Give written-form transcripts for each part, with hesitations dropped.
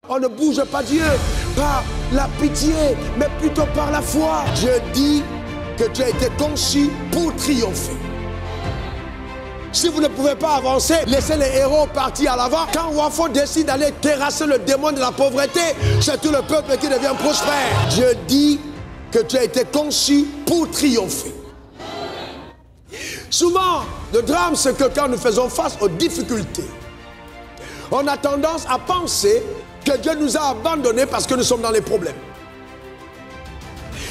On ne bouge pas Dieu par la pitié, mais plutôt par la foi. Dieu dit que tu as été conçu pour triompher. Si vous ne pouvez pas avancer, laissez les héros partir à l'avant. Quand Wafo décide d'aller terrasser le démon de la pauvreté, c'est tout le peuple qui devient prospère. Dieu dit que tu as été conçu pour triompher. Souvent, le drame, c'est que quand nous faisons face aux difficultés, on a tendance à penser que Dieu nous a abandonnés parce que nous sommes dans les problèmes.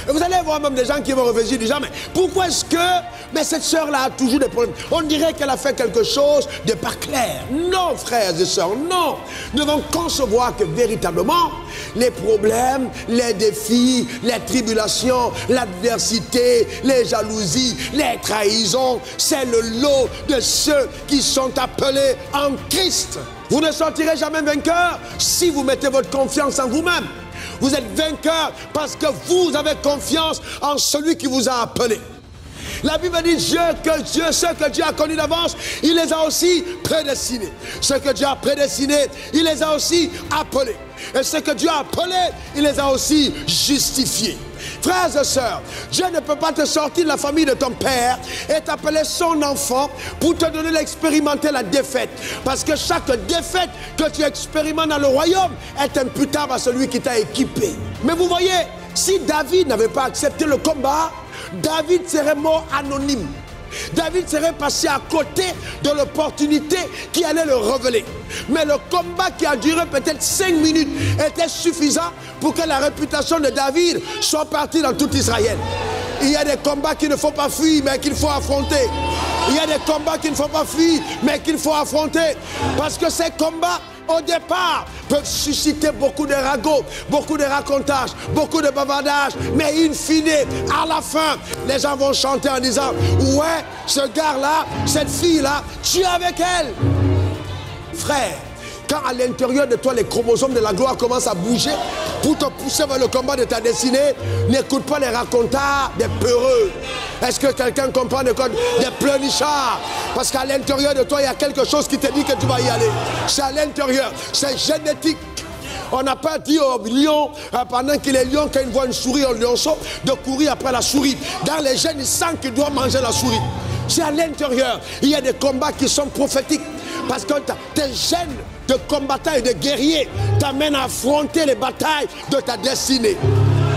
Et vous allez voir même des gens qui vont réfléchir, disant, mais pourquoi est-ce que cette sœur-là a toujours des problèmes? On dirait qu'elle a fait quelque chose de pas clair. Non, frères et sœurs, non. Nous devons concevoir que véritablement, les problèmes, les défis, les tribulations, l'adversité, les jalousies, les trahisons, c'est le lot de ceux qui sont appelés en Christ. Vous ne sortirez jamais vainqueur si vous mettez votre confiance en vous-même. Vous êtes vainqueur parce que vous avez confiance en celui qui vous a appelé. La Bible dit ce que Dieu a connu d'avance, il les a aussi prédestinés. Ce que Dieu a prédestiné, il les a aussi appelés. Et ce que Dieu a appelé, il les a aussi justifiés. Frères et sœurs, Dieu ne peut pas te sortir de la famille de ton père et t'appeler son enfant pour te donner d'expérimenter la défaite. Parce que chaque défaite que tu expérimentes dans le royaume est imputable à celui qui t'a équipé. Mais vous voyez, si David n'avait pas accepté le combat, David serait mort anonyme. David serait passé à côté de l'opportunité qui allait le révéler. Mais le combat qui a duré peut-être 5 minutes était suffisant pour que la réputation de David soit partie dans tout Israël. Il y a des combats qu'il ne faut pas fuir, mais qu'il faut affronter. Il y a des combats qu'il ne faut pas fuir, mais qu'il faut affronter. Parce que ces combats, au départ, peuvent susciter beaucoup de ragots, beaucoup de racontages, beaucoup de bavardages. Mais in fine, à la fin, les gens vont chanter en disant, ouais, ce gars-là, cette fille-là, tu es avec elle. Frère, quand à l'intérieur de toi, les chromosomes de la gloire commencent à bouger pour te pousser vers le combat de ta destinée, n'écoute pas les racontards des peureux. Est-ce que quelqu'un comprend des pleurnichards? Parce qu'à l'intérieur de toi, il y a quelque chose qui te dit que tu vas y aller. C'est à l'intérieur, c'est génétique. On n'a pas dit au lion, pendant qu'il est lion, quand il voit une souris au lionceau, de courir après la souris. Dans les gènes, il sent qu'il doit manger la souris. C'est à l'intérieur. Il y a des combats qui sont prophétiques. Parce que tes gènes de combattants et de guerriers t'amènent à affronter les batailles de ta destinée.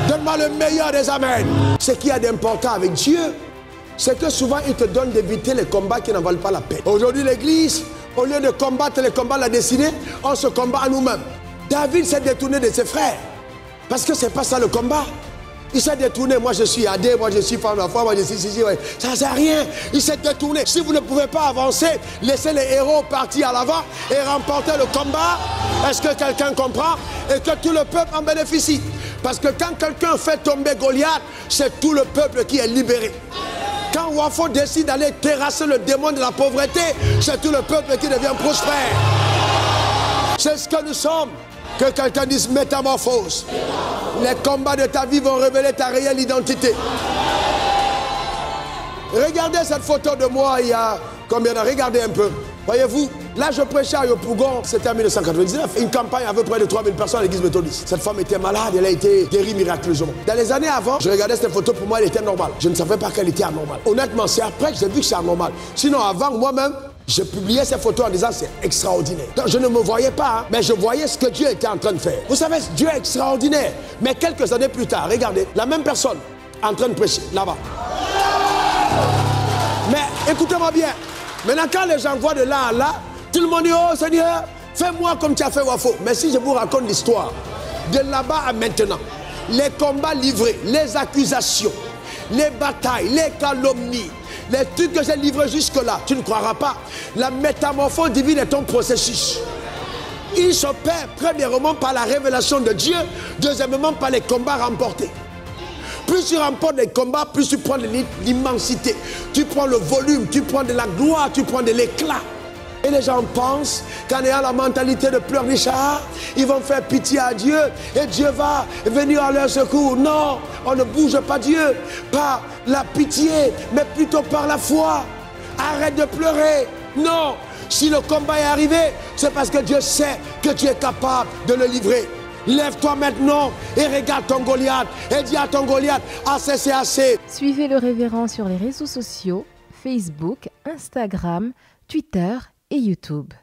Donne-moi le meilleur des amens. Ce qu'il y a d'important avec Dieu, c'est que souvent il te donne d'éviter les combats qui n'en valent pas la peine. Aujourd'hui, l'Église, au lieu de combattre les combats de la destinée, on se combat à nous-mêmes. David s'est détourné de ses frères. Parce que ce n'est pas ça le combat. Il s'est détourné. Moi, je suis adé, moi, je suis femme de la foi, moi, je suis ici. Ouais. Ça ne sert à rien. Il s'est détourné. Si vous ne pouvez pas avancer, laissez les héros partir à l'avant et remporter le combat. Est-ce que quelqu'un comprend? Et que tout le peuple en bénéficie. Parce que quand quelqu'un fait tomber Goliath, c'est tout le peuple qui est libéré. Quand Wafo décide d'aller terrasser le démon de la pauvreté, c'est tout le peuple qui devient prospère. C'est ce que nous sommes. Que quelqu'un dise métamorphose. Les combats de ta vie vont révéler ta réelle identité. Regardez cette photo de moi il y a combien d'années? Regardez un peu. Voyez-vous, là je prêchais à Yopougon, c'était en 1999. Une campagne avec près de 3000 personnes à l'église méthodiste. Cette femme était malade, elle a été guérie miraculeusement. Dans les années avant, je regardais cette photo, pour moi elle était normale. Je ne savais pas qu'elle était anormale. Honnêtement, c'est après que j'ai vu que c'est anormal. Sinon avant, moi-même, je publiais ces photos en disant c'est extraordinaire. Donc je ne me voyais pas, mais je voyais ce que Dieu était en train de faire. Vous savez, Dieu est extraordinaire. Mais quelques années plus tard, regardez, la même personne en train de prêcher, là-bas. Mais écoutez-moi bien. Maintenant, quand les gens voient de là à là, tout le monde dit, oh Seigneur, fais-moi comme tu as fait Wafo. Mais si je vous raconte l'histoire, de là-bas à maintenant, les combats livrés, les accusations, les batailles, les calomnies, les trucs que j'ai livrés jusque-là, tu ne croiras pas. La métamorphose divine est ton processus. Il s'opère premièrement par la révélation de Dieu, deuxièmement par les combats remportés. Plus tu remportes les combats, plus tu prends de l'immensité. Tu prends le volume, tu prends de la gloire, tu prends de l'éclat. Et les gens pensent qu'en ayant la mentalité de pleurnichard, ils vont faire pitié à Dieu et Dieu va venir à leur secours. Non, on ne bouge pas Dieu par la pitié, mais plutôt par la foi. Arrête de pleurer. Non, Si le combat est arrivé, c'est parce que Dieu sait que tu es capable de le livrer. Lève-toi maintenant et regarde ton Goliath et dis à ton Goliath, assez c'est assez. Suivez le révérend sur les réseaux sociaux, Facebook, Instagram, Twitter et YouTube.